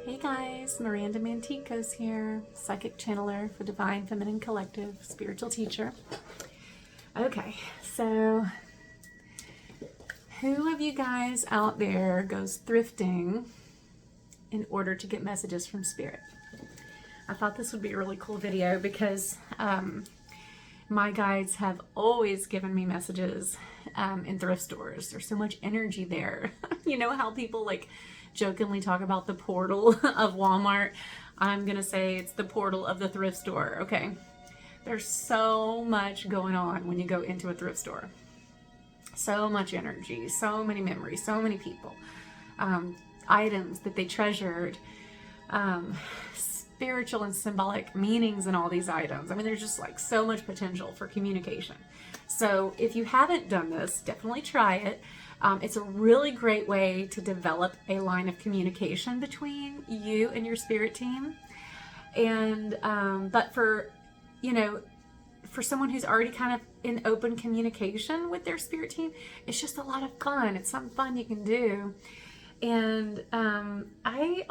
Hey guys, Miranda Manticos here, psychic channeler for Divine Feminine Collective, spiritual teacher. Okay, so who of you guys out there goes thrifting in order to get messages from Spirit? I thought this would be a really cool video because my guides have always given me messages in thrift stores. There's so much energy there. You know how people like jokingly talk about the portal of Walmart? I'm gonna say it's the portal of the thrift store. Okay, there's so much going on when you go into a thrift store. So much energy, so many memories, so many people, items that they treasured, spiritual and symbolic meanings in all these items. I mean, there's just like so much potential for communication. So if you haven't done this, definitely try it. It's a really great way to develop a line of communication between you and your spirit team. And, but for, you know, for someone who's already kind of in open communication with their spirit team, it's just a lot of fun. It's something fun you can do. And I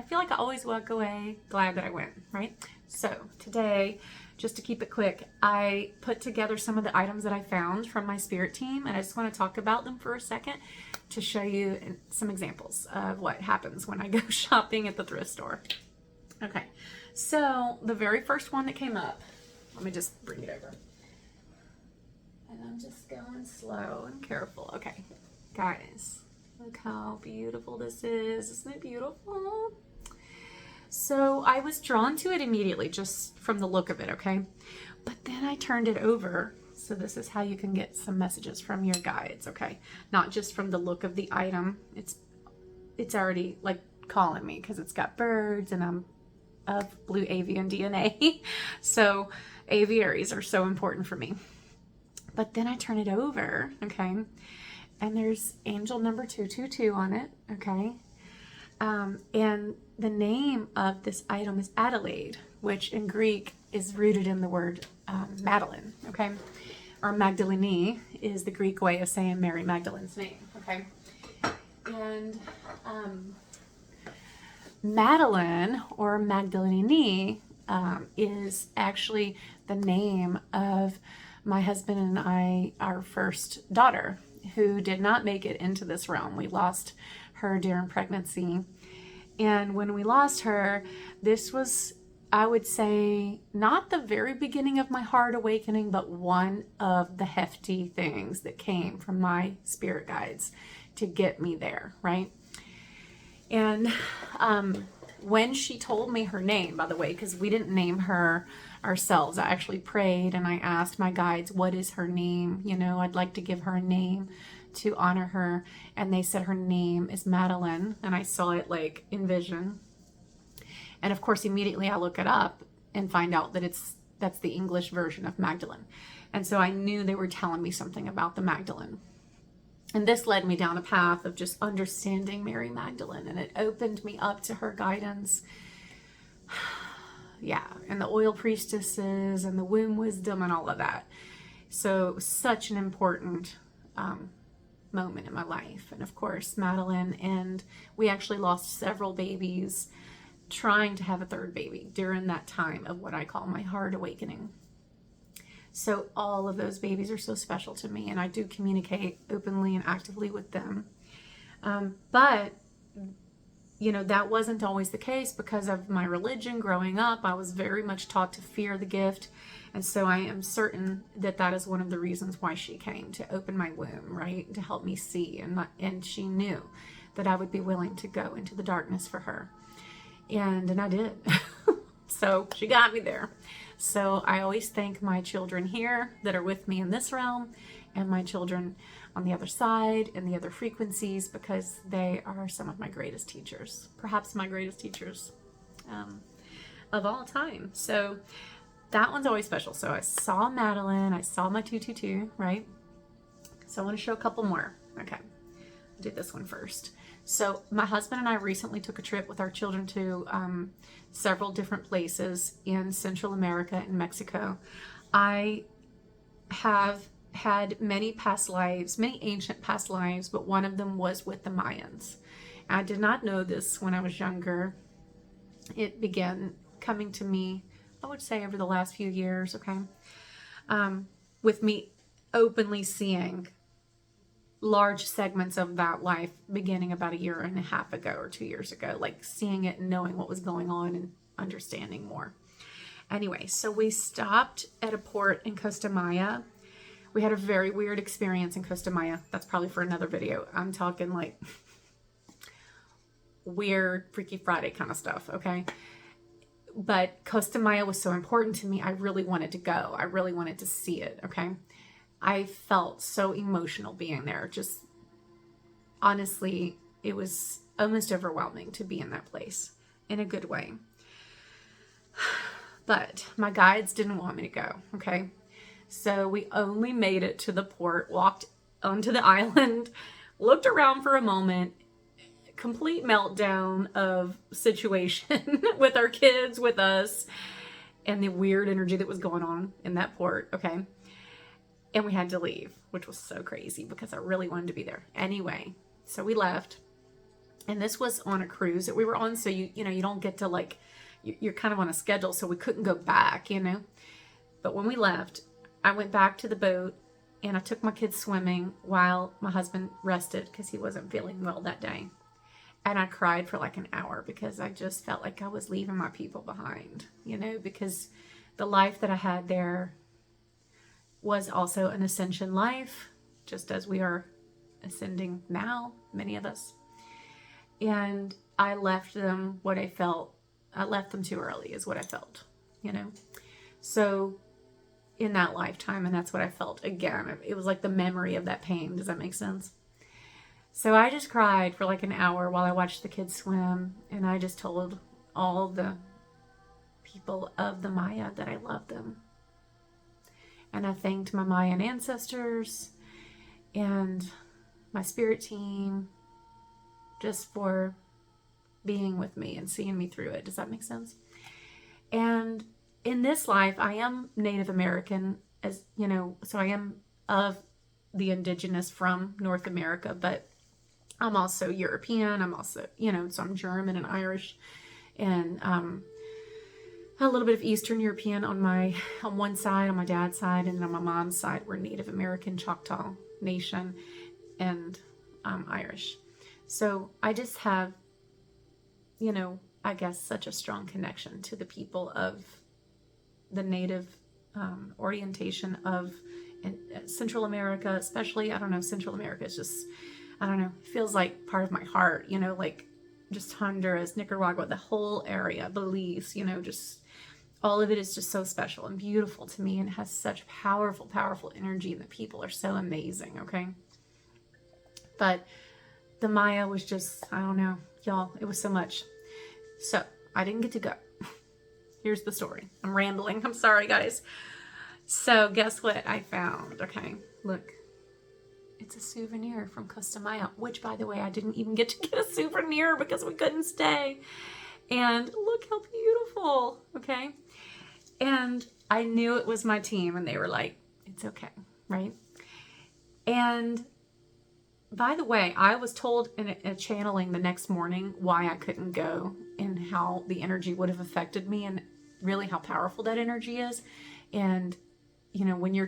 feel like I always walk away glad that I went, right? So today, just to keep it quick, I put together some of the items that I found from my spirit team, and I just want to talk about them for a second to show you some examples of what happens when I go shopping at the thrift store. Okay, so the very first one that came up, let me just bring it over. And I'm just going slow and careful. Okay, guys, look how beautiful this is. Isn't it beautiful? So I was drawn to it immediately just from the look of it, okay? But then I turned it over. So this is how you can get some messages from your guides, okay? Not just from the look of the item. It's already like calling me because it's got birds and I'm of blue avian DNA. So aviaries are so important for me. But then I turn it over, okay? And there's angel number 222 on it, okay? And the name of this item is Adelaide, which in Greek is rooted in the word Madeline, okay? Or Magdalene is the Greek way of saying Mary Magdalene's name, okay? And Madeline or Magdalene is actually the name of my husband and I, our first daughter, who did not make it into this realm. We lost her during pregnancy. And when we lost her, this was, I would say, not the very beginning of my heart awakening, but one of the hefty things that came from my spirit guides to get me there, right? And when she told me her name, by the way, because we didn't name her ourselves, I actually prayed and I asked my guides, what is her name? You know, I'd like to give her a name to honor her. And they said her name is Madeline. And I saw it like in vision. And of course, immediately I look it up and find out that that's the English version of Magdalene. And so I knew they were telling me something about the Magdalene. And this led me down a path of just understanding Mary Magdalene. And it opened me up to her guidance. Yeah, and the oil priestesses and the womb wisdom and all of that. So it was such an important moment in my life. And of course, Madeline, and we actually lost several babies trying to have a third baby during that time of what I call my heart awakening. So all of those babies are so special to me, and I do communicate openly and actively with them. But you know, that wasn't always the case because of my religion growing up. I was very much taught to fear the gift. And so I am certain that that is one of the reasons why she came, to open my womb, right? To help me see. And she knew that I would be willing to go into the darkness for her. And I did. So she got me there. So I always thank my children here that are with me in this realm and my children on the other side and the other frequencies, because they are some of my greatest teachers, perhaps my greatest teachers of all time. So that one's always special. So I saw Madeline, I saw my 222, right? So I want to show a couple more. Okay, I'll do this one first. So my husband and I recently took a trip with our children to several different places in Central America and Mexico. I have had many past lives, many ancient past lives, but one of them was with the Mayans. I did not know this when I was younger. It began coming to me, I would say, over the last few years, okay? With me openly seeing large segments of that life beginning about a year and a half ago or 2 years ago, like seeing it and knowing what was going on and understanding more. Anyway, so we stopped at a port in Costa Maya. We had a very weird experience in Costa Maya. That's probably for another video. I'm talking like weird Freaky Friday kind of stuff, okay? But Costa Maya was so important to me. I really wanted to go. I really wanted to see it, okay? I felt so emotional being there. Just honestly, it was almost overwhelming to be in that place in a good way. But my guides didn't want me to go, okay? So we only made it to the port, walked onto the island, looked around for a moment, complete meltdown of situation with our kids, with us, and the weird energy that was going on in that port, okay? And we had to leave, which was so crazy because I really wanted to be there. Anyway, so we left, and this was on a cruise that we were on, so you know, you don't get to like, you're kind of on a schedule, so we couldn't go back, you know? But when we left, I went back to the boat, and I took my kids swimming while my husband rested because he wasn't feeling well that day. And I cried for like an hour because I just felt like I was leaving my people behind, you know, because the life that I had there was also an ascension life, just as we are ascending now, many of us. And I left them what I felt. I left them too early is what I felt, you know. So in that lifetime, and that's what I felt again. It was like the memory of that pain. Does that make sense? So I just cried for like an hour while I watched the kids swim, and I just told all the people of the Maya that I loved them. And I thanked my Mayan ancestors and my spirit team just for being with me and seeing me through it. Does that make sense? And in this life, I am Native American, as you know, so I am of the indigenous from North America, but I'm also European. I'm also, you know, so I'm German and Irish, and a little bit of Eastern European on one side, on my dad's side, and then on my mom's side, we're Native American Choctaw Nation and Irish. So I just have, you know, I guess such a strong connection to the people of the Native orientation of Central America, especially. I don't know, Central America is just, I don't know, feels like part of my heart, you know, like just Honduras, Nicaragua, the whole area, Belize, you know, just all of it is just so special and beautiful to me and has such powerful, powerful energy, and the people are so amazing, okay? But the Maya was just, I don't know, y'all, it was so much. So I didn't get to go. Here's the story. I'm rambling. I'm sorry, guys. So guess what I found? Okay, look. It's a souvenir from Costa Maya, which, by the way, I didn't even get to get a souvenir because we couldn't stay. And look how beautiful, okay? And I knew it was my team, and they were like, it's okay, right? And by the way, I was told in a channeling the next morning why I couldn't go and how the energy would have affected me and really how powerful that energy is. And you know, when your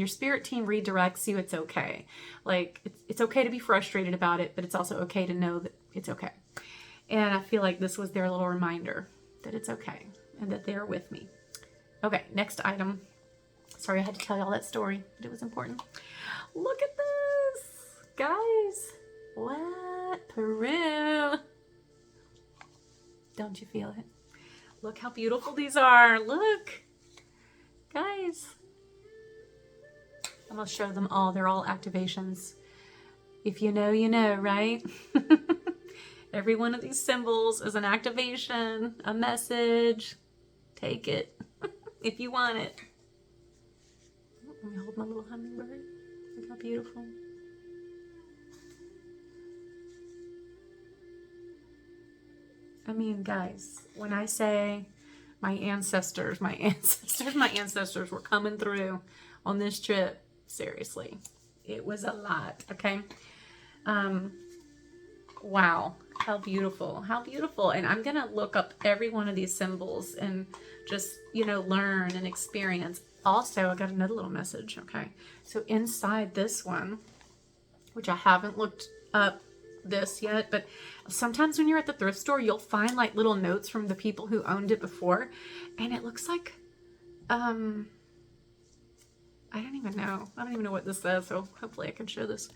spirit team redirects you, it's okay. Like, it's okay to be frustrated about it, but it's also okay to know that it's okay. And I feel like this was their little reminder that it's okay and that they're with me. Okay, next item. Sorry I had to tell you all that story, but it was important. Look at this, guys. What? Peru. Don't you feel it? Look how beautiful these are. Look. Guys. I'm going to show them all. They're all activations. If you know, you know, right? Every one of these symbols is an activation, a message. Take it if you want it. Let me hold my little hummingbird. Look how beautiful. I mean, guys, when I say my ancestors were coming through on this trip, seriously, it was a lot, okay? Wow. How beautiful. How beautiful. And I'm going to look up every one of these symbols and just, learn and experience. Also, I got another little message. Okay. So inside this one, which I haven't looked up this yet, but sometimes when you're at the thrift store, you'll find like little notes from the people who owned it before. And it looks like, I don't even know what this says. So hopefully I can show this.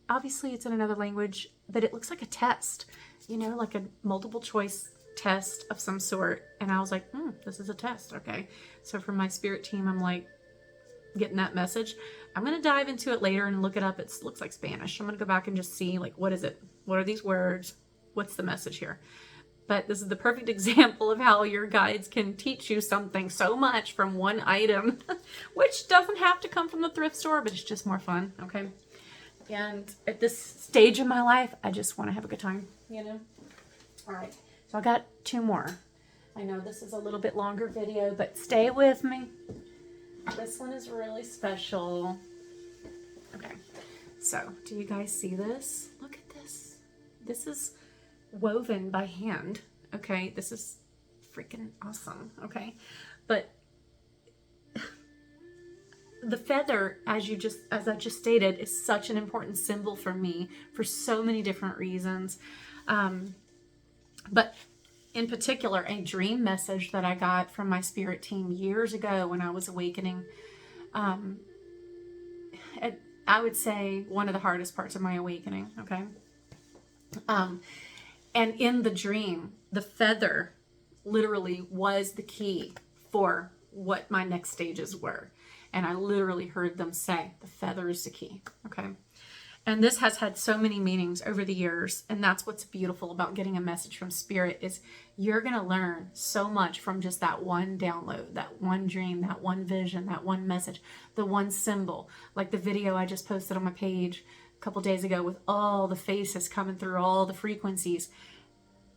Obviously it's in another language, but it looks like a test, like a multiple choice test of some sort. And I was like, this is a test. Okay. So for my spirit team, I'm like getting that message. I'm going to dive into it later and look it up. It looks like Spanish. I'm going to go back and just see like, what is it? What are these words? What's the message here? But this is the perfect example of how your guides can teach you something so much from one item, which doesn't have to come from the thrift store, but it's just more fun. Okay. And at this stage of my life, I just want to have a good time, All right. So I got 2 more. I know this is a little bit longer video, but stay with me. This one is really special. Okay. So do you guys see this? Look at this. This is woven by hand. Okay. This is freaking awesome. Okay. But the feather, as I just stated, is such an important symbol for me for so many different reasons. But in particular, a dream message that I got from my spirit team years ago when I was awakening. I would say one of the hardest parts of my awakening. Okay. And in the dream, the feather literally was the key for what my next stages were. And I literally heard them say, the feather is the key. Okay. And this has had so many meanings over the years. And that's what's beautiful about getting a message from spirit is you're going to learn so much from just that one download, that one dream, that one vision, that one message, the one symbol. Like the video I just posted on my page a couple days ago with all the faces coming through, all the frequencies.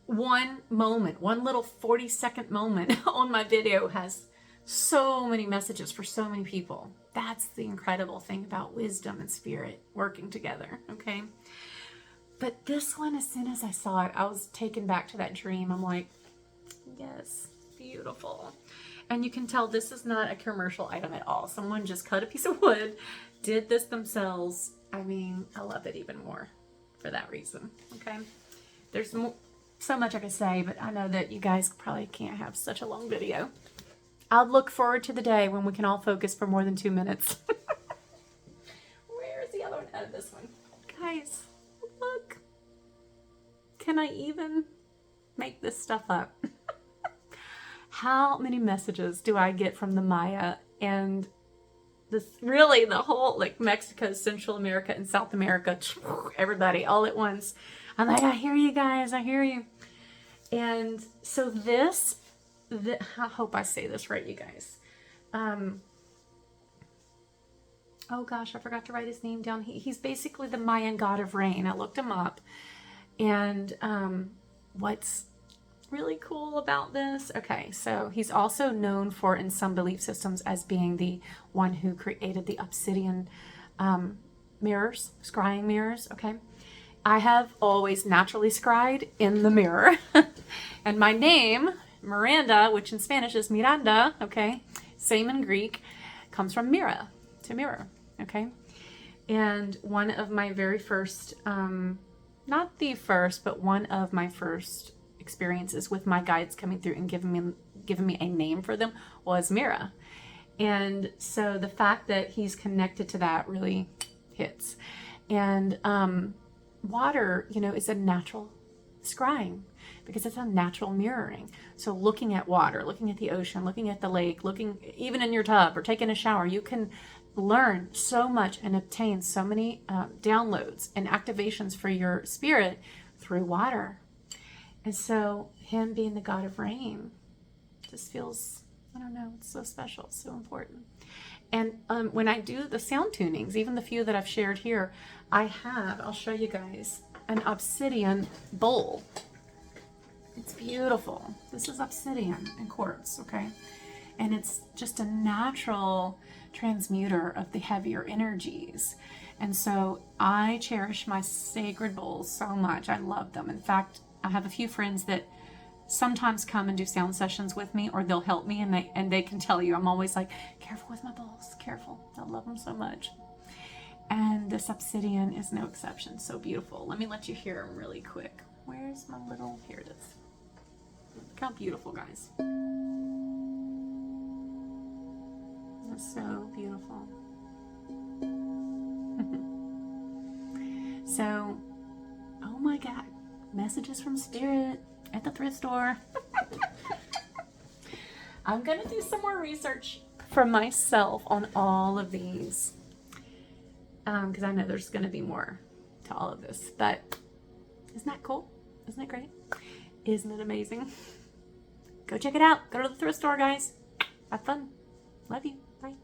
One moment, one little 40-second moment on my video has so many messages for so many people. That's the incredible thing about wisdom and spirit working together. Okay. But this one, as soon as I saw it, I was taken back to that dream. I'm like, yes, beautiful. And you can tell this is not a commercial item at all. Someone just cut a piece of wood, did this themselves. I mean, I love it even more for that reason. Okay. There's so much I could say, but I know that you guys probably can't have such a long video. I'll look forward to the day when we can all focus for more than 2 minutes. Where's the other one? Oh, this one. Guys, look. Can I even make this stuff up? How many messages do I get from the Maya and this really the whole like Mexico, Central America, and South America, everybody all at once. I'm like, I hear you guys, I hear you. And so I hope I say this right, you guys. Oh gosh, I forgot to write his name down. He's basically the Mayan god of rain. I looked him up. And what's really cool about this? Okay, so he's also known for, in some belief systems, as being the one who created the obsidian mirrors, scrying mirrors, okay? I have always naturally scryed in the mirror. And my name, Miranda, which in Spanish is Miranda, okay, same in Greek, comes from mira, to mirror, okay? And one of my very first, not the first, but one of my first experiences with my guides coming through and giving me a name for them was Mira. And so the fact that he's connected to that really hits. And water, is a natural scrying because it's a natural mirroring. So looking at water, looking at the ocean, looking at the lake, looking even in your tub or taking a shower, you can learn so much and obtain so many downloads and activations for your spirit through water. And so him being the god of rain just feels, I don't know, it's so special, so important. And when I do the sound tunings, even the few that I've shared here, I'll show you guys, an obsidian bowl. It's beautiful. This is obsidian and quartz, okay? And it's just a natural transmuter of the heavier energies. And so I cherish my sacred bowls so much. I love them. In fact, I have a few friends that sometimes come and do sound sessions with me, or they'll help me, and they can tell you I'm always like, careful with my bowls, careful. I love them so much. And this obsidian is no exception. So beautiful. Let me let you hear them really quick. Where's my little, here it is. Look how beautiful, guys. It's so beautiful. So, oh my God, messages from Spirit at the thrift store. I'm gonna do some more research for myself on all of these, because I know there's gonna be more to all of this. But isn't that cool? Isn't it great? Isn't it amazing? Go check it out. Go to the thrift store, guys. Have fun. Love you. Bye.